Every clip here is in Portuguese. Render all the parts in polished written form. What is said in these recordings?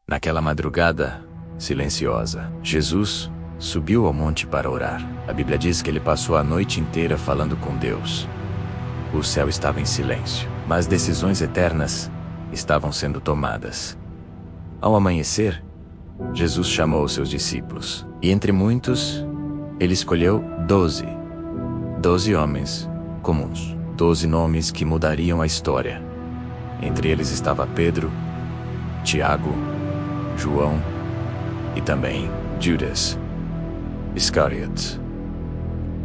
Naquela madrugada silenciosa, Jesus subiu ao monte para orar. A Bíblia diz que ele passou a noite inteira falando com Deus. O céu estava em silêncio, mas decisões eternas estavam sendo tomadas. Ao amanhecer, Jesus chamou os seus discípulos, e entre muitos, ele escolheu 12 homens comuns, 12 nomes que mudariam a história. Entre eles estava Pedro, Tiago, João e também Judas Iscariot.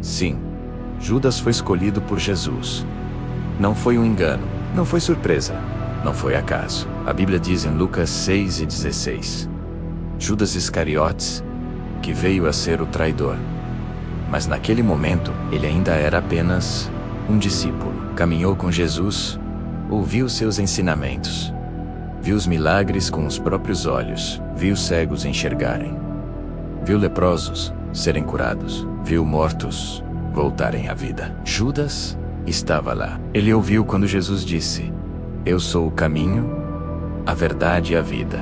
Sim, Judas foi escolhido por Jesus. Não foi um engano, não foi surpresa, não foi acaso. A Bíblia diz em Lucas 6:16, Judas Iscariotes, que veio a ser o traidor. Mas naquele momento, ele ainda era apenas um discípulo. Caminhou com Jesus, ouviu seus ensinamentos, viu os milagres com os próprios olhos, viu cegos enxergarem, viu leprosos serem curados, viu mortos voltarem à vida. Judas estava lá. Ele ouviu quando Jesus disse: "Eu sou o caminho, a verdade e a vida."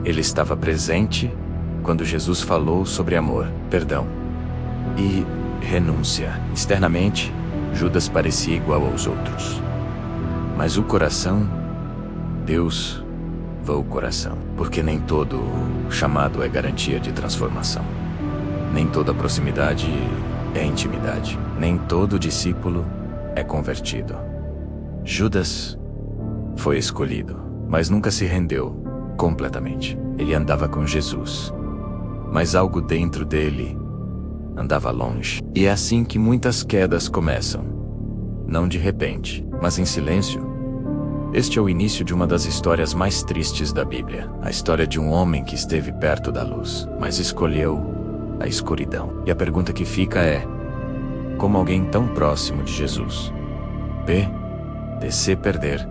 Ele estava presente quando Jesus falou sobre amor, perdão e renúncia. Externamente, Judas parecia igual aos outros. Mas o coração, Deus vê o coração. Porque nem todo chamado é garantia de transformação. Nem toda proximidade é intimidade. Nem todo discípulo é convertido. Judas foi escolhido, mas nunca se rendeu completamente. Ele andava com Jesus, mas algo dentro dele andava longe. E é assim que muitas quedas começam. Não de repente, mas em silêncio. Este é o início de uma das histórias mais tristes da Bíblia. A história de um homem que esteve perto da luz, mas escolheu a escuridão. E a pergunta que fica é: como alguém tão próximo de Jesus perder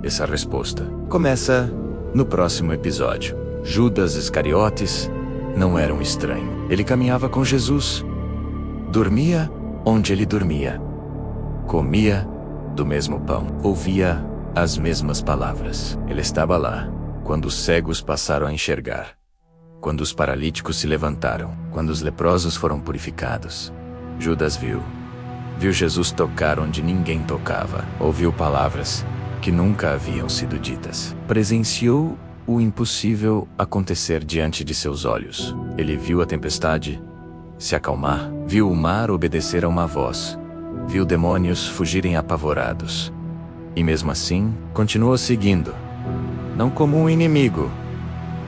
essa resposta? Começa no próximo episódio. Judas Iscariotes não era um estranho. Ele caminhava com Jesus, dormia onde ele dormia, comia do mesmo pão, ouvia as mesmas palavras. Ele estava lá quando os cegos passaram a enxergar, quando os paralíticos se levantaram, quando os leprosos foram purificados. Judas viu Jesus tocar onde ninguém tocava, ouviu palavras que nunca haviam sido ditas, presenciou o impossível acontecer diante de seus olhos. Ele viu a tempestade se acalmar, viu o mar obedecer a uma voz, viu demônios fugirem apavorados. E mesmo assim, continuou seguindo, não como um inimigo,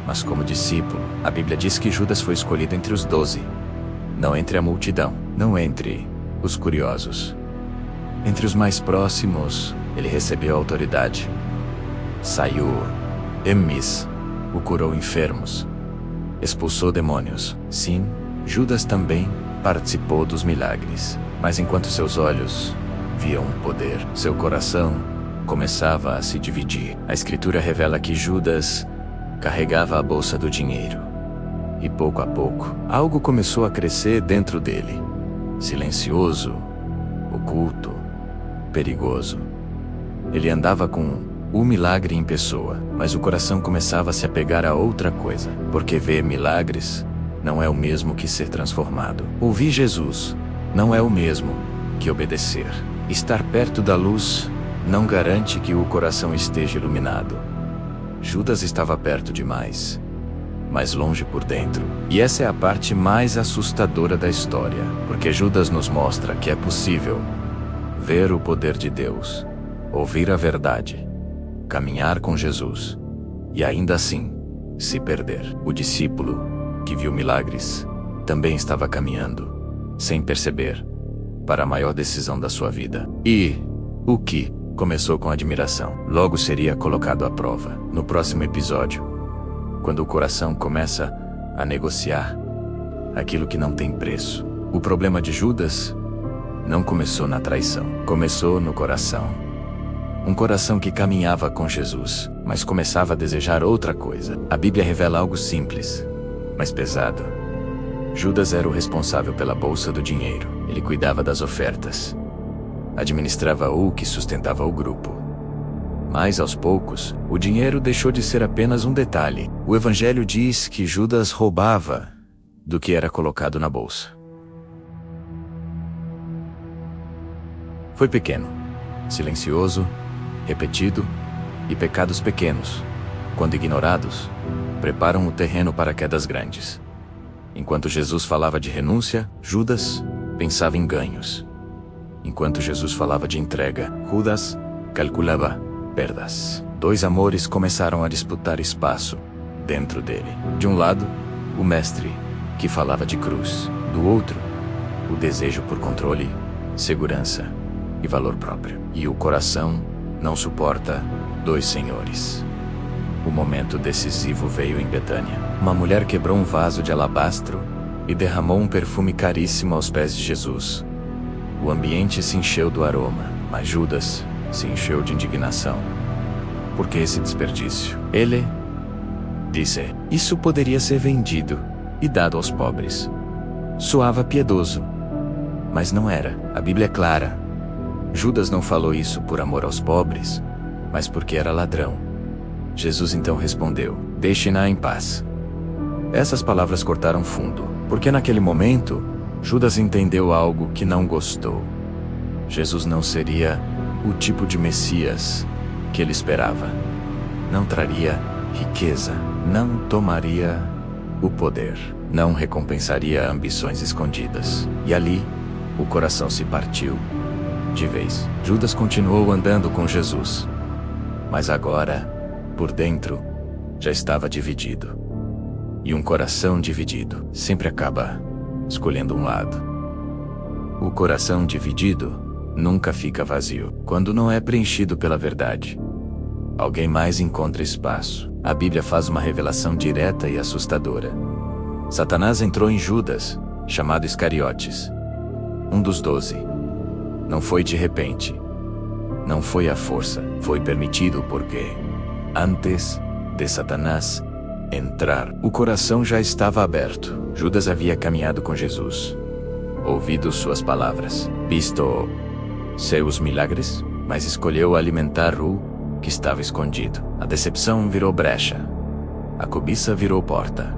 mas como discípulo. A Bíblia diz que Judas foi escolhido entre os 12, não entre a multidão, não entre os curiosos. Entre os mais próximos, ele recebeu autoridade. Saiu Emis, o curou enfermos, expulsou demônios. Sim, Judas também participou dos milagres, mas enquanto seus olhos viam o poder, seu coração começava a se dividir. A Escritura revela que Judas carregava a bolsa do dinheiro, e pouco a pouco, algo começou a crescer dentro dele. Silencioso, oculto, perigoso. Ele andava com o milagre em pessoa, mas o coração começava a se apegar a outra coisa, porque ver milagres não é o mesmo que ser transformado. Ouvir Jesus não é o mesmo que obedecer. Estar perto da luz não garante que o coração esteja iluminado. Judas estava perto demais, mas longe por dentro. E essa é a parte mais assustadora da história, porque Judas nos mostra que é possível ver o poder de Deus, ouvir a verdade, caminhar com Jesus e ainda assim se perder. O discípulo que viu milagres também estava caminhando, sem perceber, para a maior decisão da sua vida. E o que começou com admiração, logo seria colocado à prova. No próximo episódio, quando o coração começa a negociar aquilo que não tem preço. O problema de Judas não começou na traição, começou no coração. Um coração que caminhava com Jesus, mas começava a desejar outra coisa. A Bíblia revela algo simples, mas pesado. Judas era o responsável pela bolsa do dinheiro. Ele cuidava das ofertas, administrava o que sustentava o grupo. Mas aos poucos, o dinheiro deixou de ser apenas um detalhe. O Evangelho diz que Judas roubava do que era colocado na bolsa. Foi pequeno, silencioso, repetido, e pecados pequenos, quando ignorados, preparam o terreno para quedas grandes. Enquanto Jesus falava de renúncia, Judas pensava em ganhos. Enquanto Jesus falava de entrega, Judas calculava perdas. Dois amores começaram a disputar espaço dentro dele. De um lado, o mestre, que falava de cruz. Do outro, o desejo por controle, segurança e valor próprio. E o coração não suporta dois senhores. O momento decisivo veio em Betânia. Uma mulher quebrou um vaso de alabastro e derramou um perfume caríssimo aos pés de Jesus. O ambiente se encheu do aroma, mas Judas se encheu de indignação. Por que esse desperdício? Ele disse: isso poderia ser vendido e dado aos pobres. Soava piedoso, mas não era. A Bíblia é clara. Judas não falou isso por amor aos pobres, mas porque era ladrão. Jesus então respondeu: deixe-na em paz. Essas palavras cortaram fundo, porque naquele momento, Judas entendeu algo que não gostou. Jesus não seria o tipo de Messias que ele esperava. Não traria riqueza, não tomaria o poder, não recompensaria ambições escondidas. E ali, o coração se partiu de vez. Judas continuou andando com Jesus, mas agora, por dentro, já estava dividido. E um coração dividido sempre acaba escolhendo um lado. O coração dividido nunca fica vazio quando não é preenchido pela verdade. Alguém mais encontra espaço. A Bíblia faz uma revelação direta e assustadora. Satanás entrou em Judas, chamado Iscariotes, um dos 12. Não foi de repente. Não foi à força. Foi permitido porque, antes de Satanás entrar, o coração já estava aberto. Judas havia caminhado com Jesus, ouvido suas palavras, visto seus milagres, mas escolheu alimentar o que estava escondido. A decepção virou brecha. A cobiça virou porta.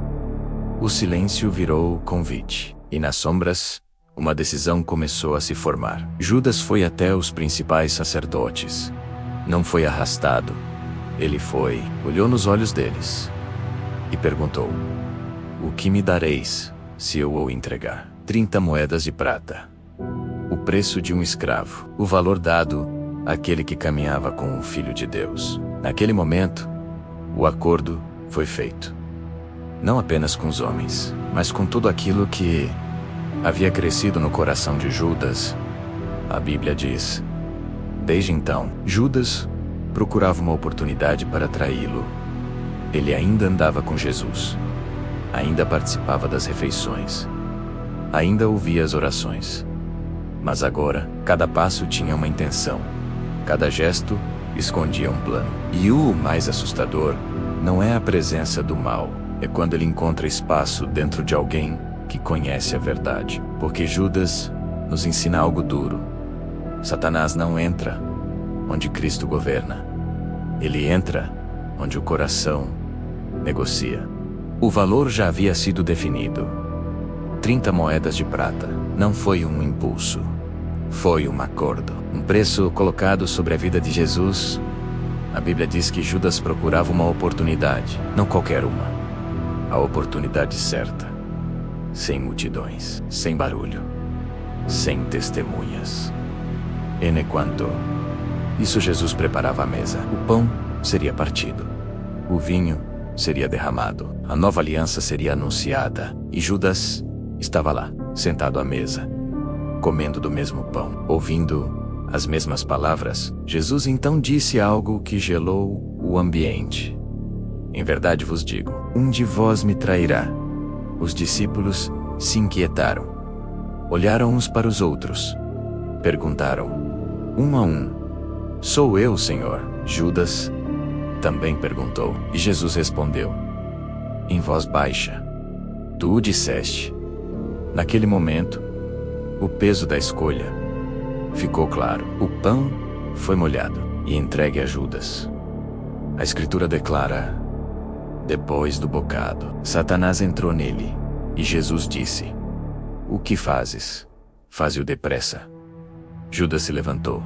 O silêncio virou convite. E nas sombras, uma decisão começou a se formar. Judas foi até os principais sacerdotes. Não foi arrastado. Ele foi, olhou nos olhos deles e perguntou: o que me dareis se eu o entregar? 30 moedas de prata. O preço de um escravo. O valor dado àquele que caminhava com o Filho de Deus. Naquele momento, o acordo foi feito. Não apenas com os homens, mas com tudo aquilo que havia crescido no coração de Judas. A Bíblia diz: desde então, Judas procurava uma oportunidade para traí-lo. Ele ainda andava com Jesus. Ainda participava das refeições. Ainda ouvia as orações. Mas agora, cada passo tinha uma intenção. Cada gesto escondia um plano. E o mais assustador não é a presença do mal. É quando ele encontra espaço dentro de alguém que conhece a verdade. Porque Judas nos ensina algo duro. Satanás não entra onde Cristo governa. Ele entra onde o coração negocia. O valor já havia sido definido. 30 moedas de prata. Não foi um impulso. Foi um acordo. Um preço colocado sobre a vida de Jesus. A Bíblia diz que Judas procurava uma oportunidade, não qualquer uma. A oportunidade certa. Sem multidões, sem barulho, sem testemunhas. Enquanto isso, Jesus preparava a mesa. O pão seria partido. O vinho seria derramado. A nova aliança seria anunciada. E Judas estava lá, sentado à mesa, comendo do mesmo pão, ouvindo as mesmas palavras. Jesus então disse algo que gelou o ambiente. Em verdade vos digo, um de vós me trairá. Os discípulos se inquietaram. Olharam uns para os outros. Perguntaram, um a um: sou eu, Senhor? Judas também perguntou. E Jesus respondeu, em voz baixa: tu o disseste. Naquele momento, o peso da escolha ficou claro. O pão foi molhado e entregue a Judas. A Escritura declara: depois do bocado, Satanás entrou nele, e Jesus disse: o que fazes? Faze-o depressa. Judas se levantou,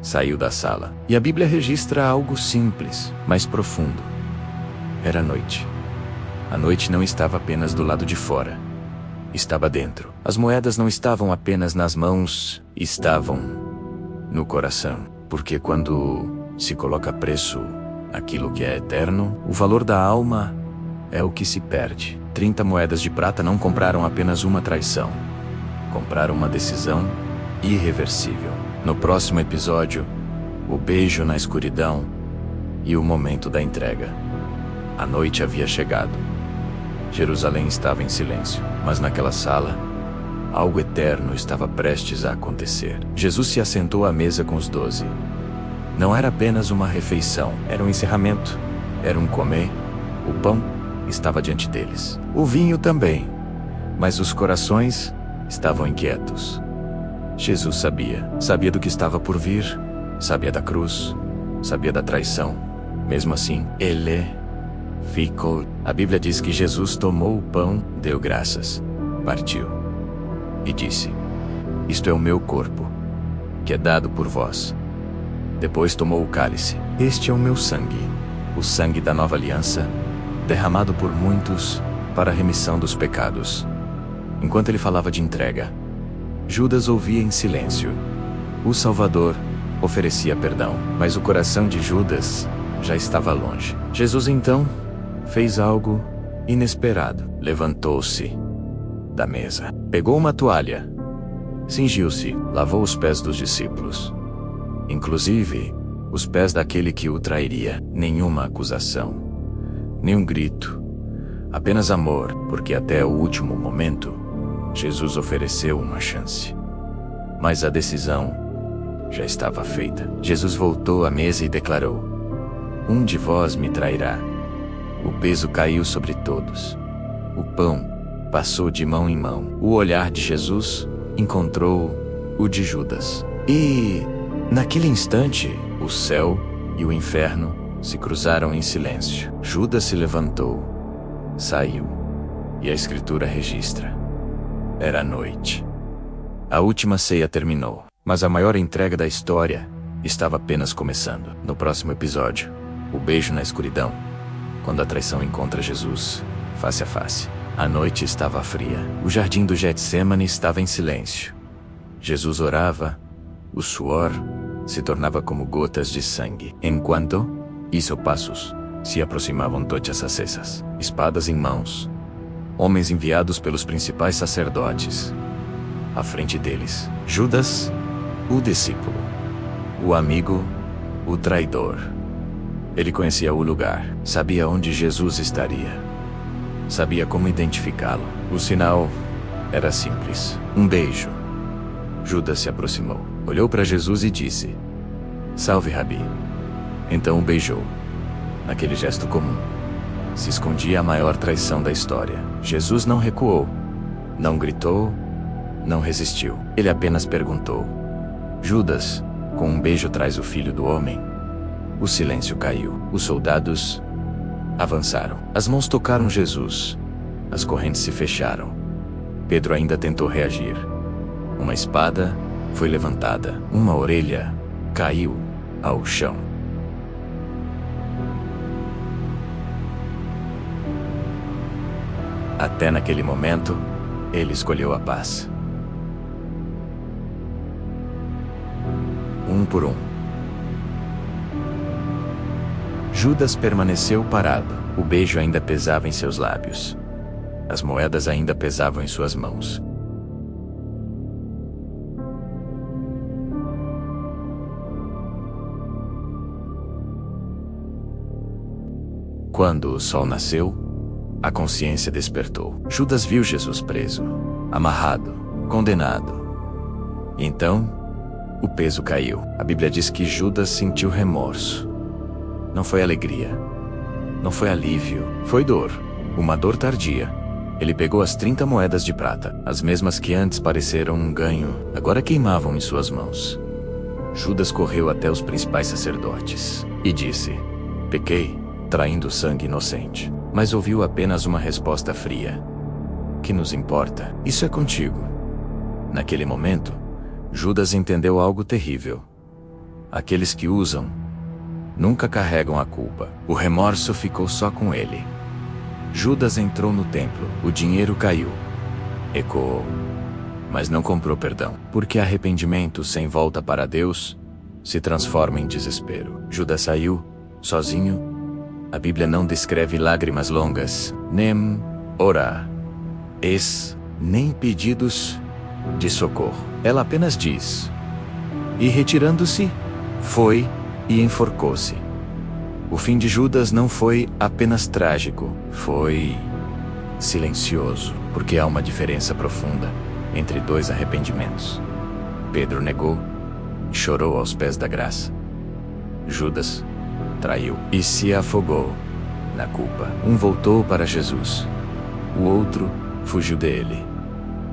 saiu da sala, e a Bíblia registra algo simples, mas profundo. Era noite. A noite não estava apenas do lado de fora, estava dentro. As moedas não estavam apenas nas mãos, estavam no coração. Porque quando se coloca preço naquilo que é eterno, o valor da alma é o que se perde. 30 moedas de prata não compraram apenas uma traição, compraram uma decisão irreversível. No próximo episódio, o beijo na escuridão e o momento da entrega. A noite havia chegado. Jerusalém estava em silêncio, mas naquela sala, algo eterno estava prestes a acontecer. Jesus se assentou à mesa com os 12. Não era apenas uma refeição, era um encerramento, era um comer. O pão estava diante deles. O vinho também, mas os corações estavam inquietos. Jesus sabia do que estava por vir, sabia da cruz, sabia da traição. Mesmo assim, ele ficou. A Bíblia diz que Jesus tomou o pão, deu graças, partiu e disse: isto é o meu corpo, que é dado por vós. Depois tomou o cálice: este é o meu sangue, o sangue da nova aliança, derramado por muitos para a remissão dos pecados. Enquanto ele falava de entrega, Judas ouvia em silêncio. O Salvador oferecia perdão, mas o coração de Judas já estava longe. Jesus então fez algo inesperado. Levantou-se da mesa, pegou uma toalha, cingiu-se, lavou os pés dos discípulos, inclusive os pés daquele que o trairia. Nenhuma acusação, nenhum grito, apenas amor, porque até o último momento Jesus ofereceu uma chance. Mas a decisão já estava feita. Jesus voltou à mesa e declarou: um de vós me trairá. O peso caiu sobre todos. O pão passou de mão em mão. O olhar de Jesus encontrou o de Judas. E, naquele instante, o céu e o inferno se cruzaram em silêncio. Judas se levantou, saiu, e a Escritura registra: era noite. A última ceia terminou, mas a maior entrega da história estava apenas começando. No próximo episódio, o beijo na escuridão, quando a traição encontra Jesus face a face. A noite estava fria. O jardim do Getsêmani estava em silêncio. Jesus orava, o suor se tornava como gotas de sangue. Enquanto hizo passos, se aproximavam todas as acesas, espadas em mãos, homens enviados pelos principais sacerdotes. À frente deles, Judas, o discípulo, o amigo, o traidor. Ele conhecia o lugar, sabia onde Jesus estaria, sabia como identificá-lo. O sinal era simples: um beijo. Judas se aproximou, olhou para Jesus e disse: salve, Rabi. Então o beijou. Naquele gesto comum se escondia a maior traição da história. Jesus não recuou, não gritou, não resistiu. Ele apenas perguntou: Judas, com um beijo traz o filho do homem? O silêncio caiu. Os soldados avançaram. As mãos tocaram Jesus. As correntes se fecharam. Pedro ainda tentou reagir. Uma espada foi levantada. Uma orelha caiu ao chão. Até naquele momento, ele escolheu a paz. Um por um, Judas permaneceu parado. O beijo ainda pesava em seus lábios. As moedas ainda pesavam em suas mãos. Quando o sol nasceu, a consciência despertou. Judas viu Jesus preso, amarrado, condenado. E então, o peso caiu. A Bíblia diz que Judas sentiu remorso. Não foi alegria, não foi alívio, foi dor. Uma dor tardia. Ele pegou as 30 moedas de prata, as mesmas que antes pareceram um ganho, agora queimavam em suas mãos. Judas correu até os principais sacerdotes e disse: pequei, traindo sangue inocente. Mas ouviu apenas uma resposta fria: que nos importa? Isso é contigo. Naquele momento, Judas entendeu algo terrível. Aqueles que usam nunca carregam a culpa. O remorso ficou só com ele. Judas entrou no templo. O dinheiro caiu. Ecoou. Mas não comprou perdão. Porque arrependimento sem volta para Deus se transforma em desespero. Judas saiu, sozinho. A Bíblia não descreve lágrimas longas, nem nem pedidos de socorro. Ela apenas diz: e retirando-se, foi e enforcou-se. O fim de Judas não foi apenas trágico, foi silencioso, porque há uma diferença profunda entre dois arrependimentos. Pedro negou e chorou aos pés da graça. Judas traiu e se afogou na culpa. Um voltou para Jesus, o outro fugiu dele.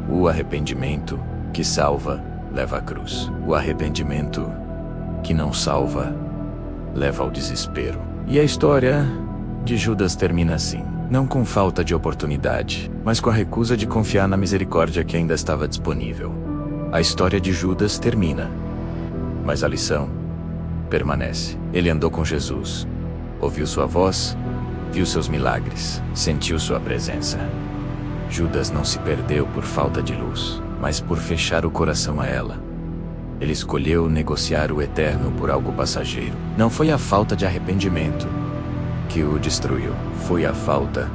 O arrependimento que salva leva à cruz. O arrependimento que não salva leva ao desespero. E a história de Judas termina assim. Não com falta de oportunidade, mas com a recusa de confiar na misericórdia que ainda estava disponível. A história de Judas termina, mas a lição permanece. Ele andou com Jesus, ouviu sua voz, viu seus milagres, sentiu sua presença. Judas não se perdeu por falta de luz, mas por fechar o coração a ela. Ele escolheu negociar o eterno por algo passageiro. Não foi a falta de arrependimento que o destruiu, foi a falta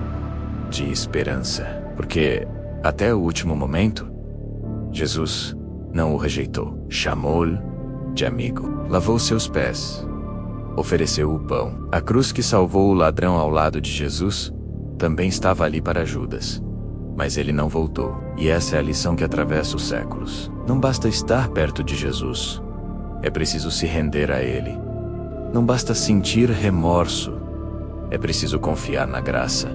de esperança. Porque, até o último momento, Jesus não o rejeitou. Chamou-o de amigo, lavou seus pés, ofereceu o pão. A cruz que salvou o ladrão ao lado de Jesus também estava ali para Judas. Mas ele não voltou. E essa é a lição que atravessa os séculos. Não basta estar perto de Jesus. É preciso se render a Ele. Não basta sentir remorso. É preciso confiar na graça.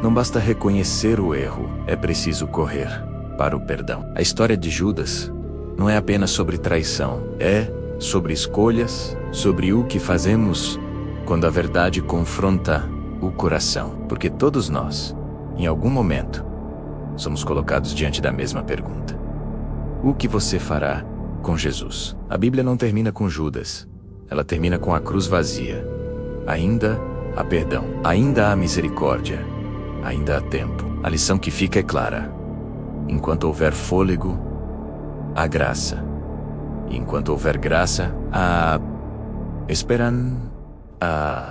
Não basta reconhecer o erro. É preciso correr para o perdão. A história de Judas não é apenas sobre traição. É sobre escolhas, sobre o que fazemos quando a verdade confronta o coração. Porque todos nós, em algum momento, somos colocados diante da mesma pergunta: o que você fará com Jesus? A Bíblia não termina com Judas. Ela termina com a cruz vazia. Ainda há perdão. Ainda há misericórdia. Ainda há tempo. A lição que fica é clara: enquanto houver fôlego, há graça. E enquanto houver graça, há esperança.